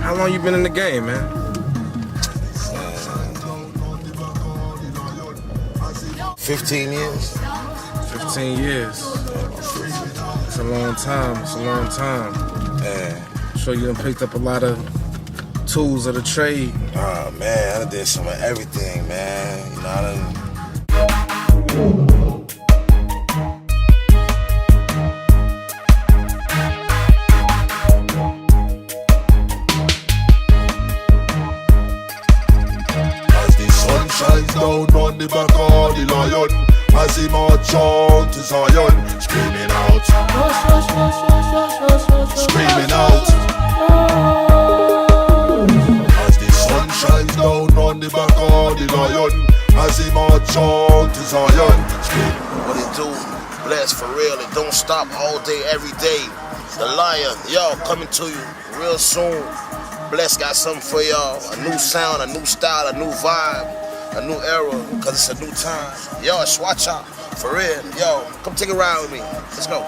How long you been in the game, man? 15 years. 15 years. It's a long time. It's a long time. Man. I'm sure you done picked up a lot of tools of the trade. Oh man, I done did some of everything, man. You know, I done. Shines down on the back of the lion as he march on to Zion, screaming out, screaming out. As the sun shines down on the back of the lion as he march on to Zion, screaming. What it do? Bless for real. It don't stop all day, every day. The Lion, yo, coming to you real soon. Bless got something for y'all. A new sound, a new style, a new vibe. A new era, cause it's a new time. Yo, watch out, for real. Yo, come take a ride with me. Let's go.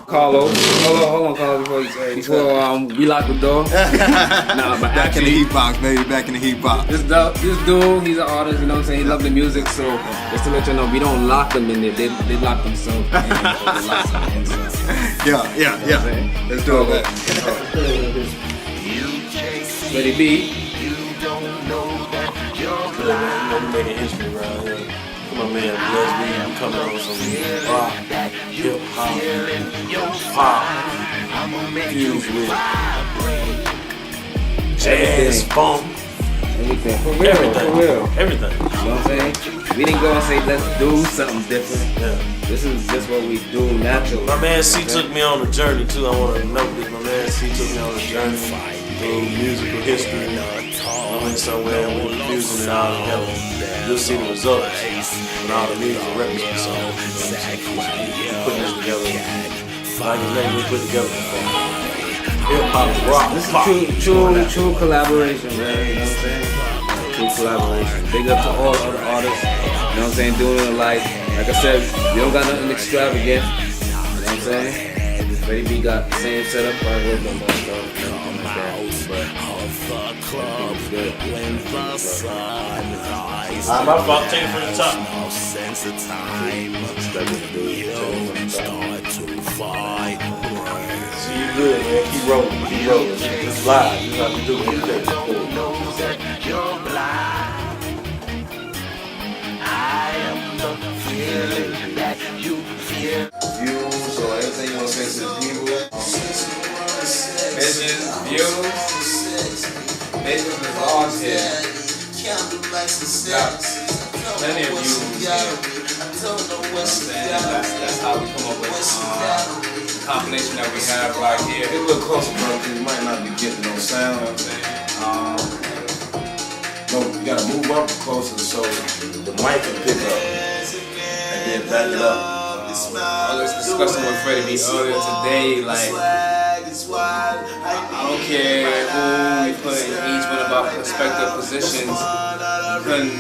Carlo, hold on, Carlo, before we lock the door. Nah, but back in the heat box, baby, back in the heat box. This dude, he's an artist, you know what I'm saying? He loves the music, so just to let you know, we don't lock them in there. They lock themselves in. Yeah. Let's do it. Ready, B? You making history around here. Come on, man, Bless, we coming on some rock, hip hop, fused with jazz, funk, Everything. For real. everything. You know what I'm saying? We didn't go and say, let's do something different. Yeah. This is just what we do naturally. My man C took me on a journey too. I want to note this. My man C took me on a journey through musical history. I went somewhere and we're fusing it all together. You'll see the results and all the music records and putting this together. Like the name we put together. Hip hop, rock, This pop. is true collaboration, man. You know what I'm saying? True collaboration. Big up to all other artists. You know what I'm saying? Doing it like I said, we don't got nothing extravagant. You know what I'm saying? Ready B got the same setup, probably work on more stuff. You know, like that. But it's good. My fault, take it from the top. See, you good, man. Keep rolling. It's live. You know how to do it. Views or anything you want to say to the people. Bitches, views. Bitches is all here. Got plenty of views here. You know what I'm saying? That's how we come up with the combination that we have right here. Get a little closer, bro, because you might not be getting no sound. You know what I'm saying? No, you gotta move up closer so the mic can pick up. And then back it up. I was discussing with Freddie B earlier today, like, I don't care who we put in each one of our respective positions, we couldn't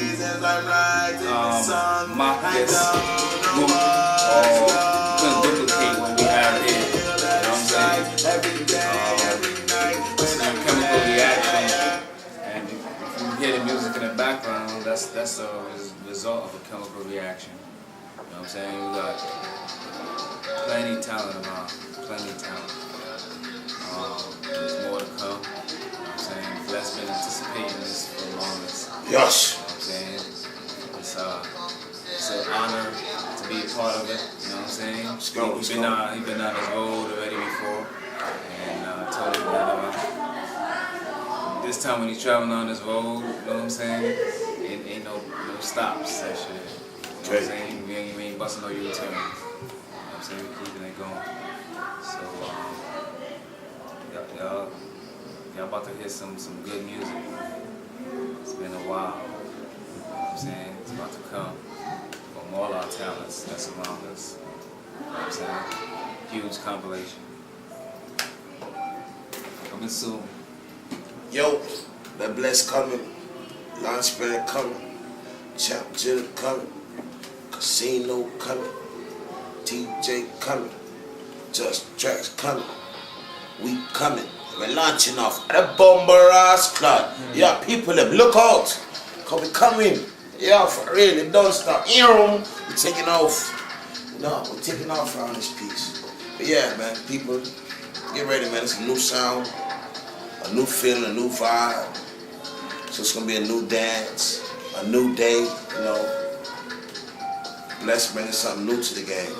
mock this group or couldn't duplicate what we have here. You know what I'm saying? This is a chemical reaction, and if you hear the music in the background, that's a result of a chemical reaction. You know what I'm saying? We got plenty talent around, plenty talent. There's more to come. You know what I'm saying? Bless been anticipating this for the longest. Yes. You know what I'm saying? It's an honor to be a part of it. You know what I'm saying? He's been on his road already before. And I told him that this time when he's traveling on this road, you know what I'm saying? Ain't no stops, that shit. You know what I'm saying? We ain't busting no U-turn. You know what I'm saying? We're keeping it going. So, y'all about to hear some good music. It's been a while. You know what I'm saying? It's about to come from all our talents that's around us. You know what I'm saying? Huge compilation. Coming soon. Yo, that Bless coming. Launchpad coming. Champ Jill coming. Casino coming. TJ coming. Just tracks coming. We coming. We're launching off. The bomber ass cloud. Yeah, people, them, look out. Cause we coming. Yeah, for real, it don't stop. We're taking off. No, we're taking off around this piece. But yeah, man, people, get ready, man. It's a new sound, a new feeling, a new vibe. So it's gonna be a new dance, a new day, you know. Let's bring something new to the game.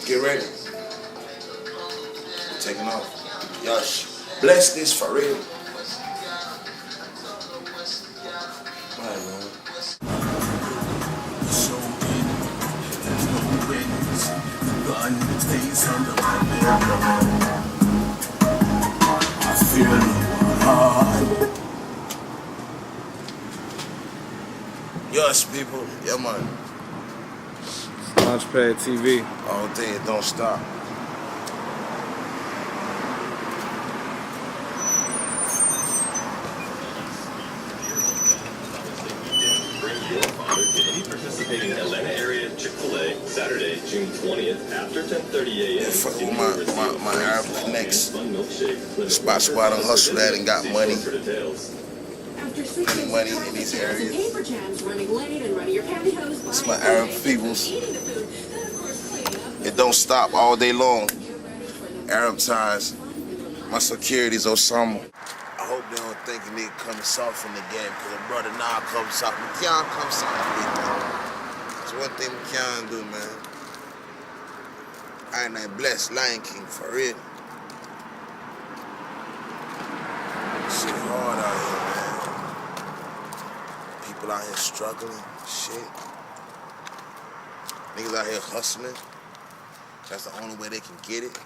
Get ready. We're taking off. Yosh. Bless this for real. All right, man. I feel hard. Yosh, people. Yeah, man. Launchpad TV. All day, it don't stop. Participating Atlanta area Chick-fil-A Saturday, June 20th after 10:30 a.m. Fuck with my Arab Connects. Spot on hustle that and got money. Plenty money in these areas. It's my Arab peoples. It don't stop all day long. Arab ties. My security's Osama. I hope they don't think a nigga coming soft in the game, cause a brother now comes soft. We can't come soft, man. That's one thing we can't do, man. I ain't blessed Lion King for real. Shit hard out here, man. People out here struggling, shit. Niggas out here hustling. That's the only way they can get it.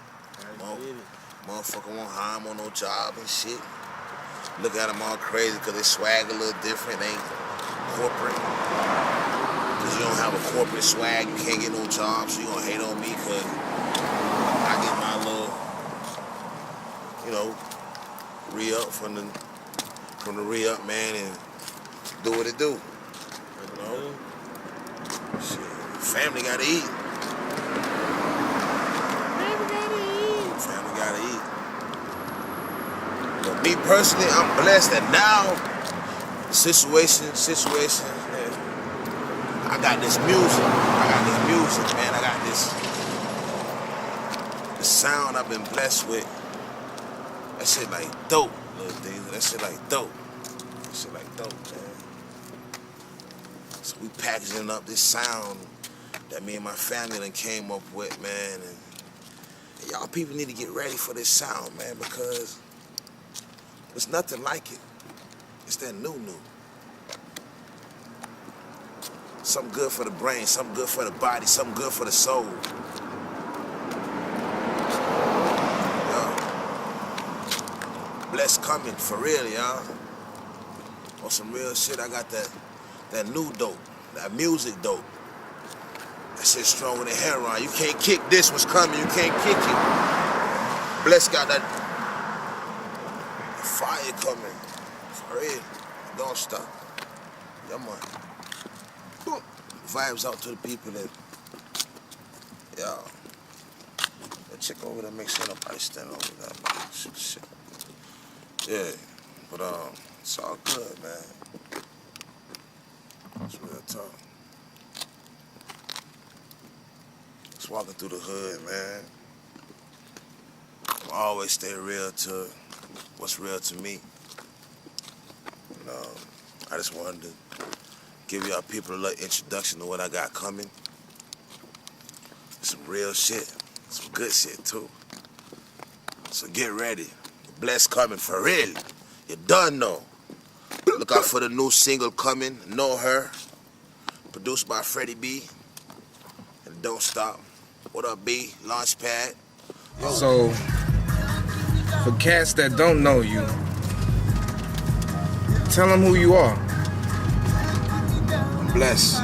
Motherfucker won't hire them on no job and shit. Look at them all crazy because they swag a little different. They ain't corporate. Because you don't have a corporate swag, you can't get no job, so you gonna hate on me because I get my little, you know, re-up from the re-up, man, and do what it do. You know? Shit. Family gotta eat. Family gotta eat. But me personally, I'm blessed that now, the situation, man, I got this music. Man. I got the sound I've been blessed with. That shit like dope, little things. That shit like dope, man. So we packaging up this sound that me and my family done came up with, man. And y'all people need to get ready for this sound, man, because there's nothing like it. It's that new. Something good for the brain, something good for the body, something good for the soul. Yo. Bless coming, for real, y'all. On some real shit, I got that new dope, that music dope. That shit stronger than heroin. You can't kick this what's coming, you can't kick it. Bless got that fire coming, for real. Don't stop. Yeah, man. Vibes out to the people that, y'all. That chick over there mixing up ice stand over there, man. Shit. Yeah, but it's all good, man. That's real talk. Just walking through the hood, man. I always stay real to what's real to me. And, I just wanted to give y'all people a little introduction to what I got coming. Some real shit, some good shit too. So get ready. Bless coming for real. You done know. Look out for the new single coming, Know Her. Produced by Freddie B. And Don't Stop. What up, B? Launchpad. Yo. So, for cats that don't know you, tell them who you are. I'm blessed.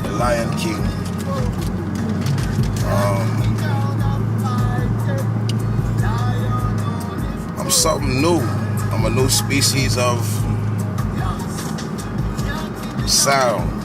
The Lion King. I'm something new. I'm a new species of sound.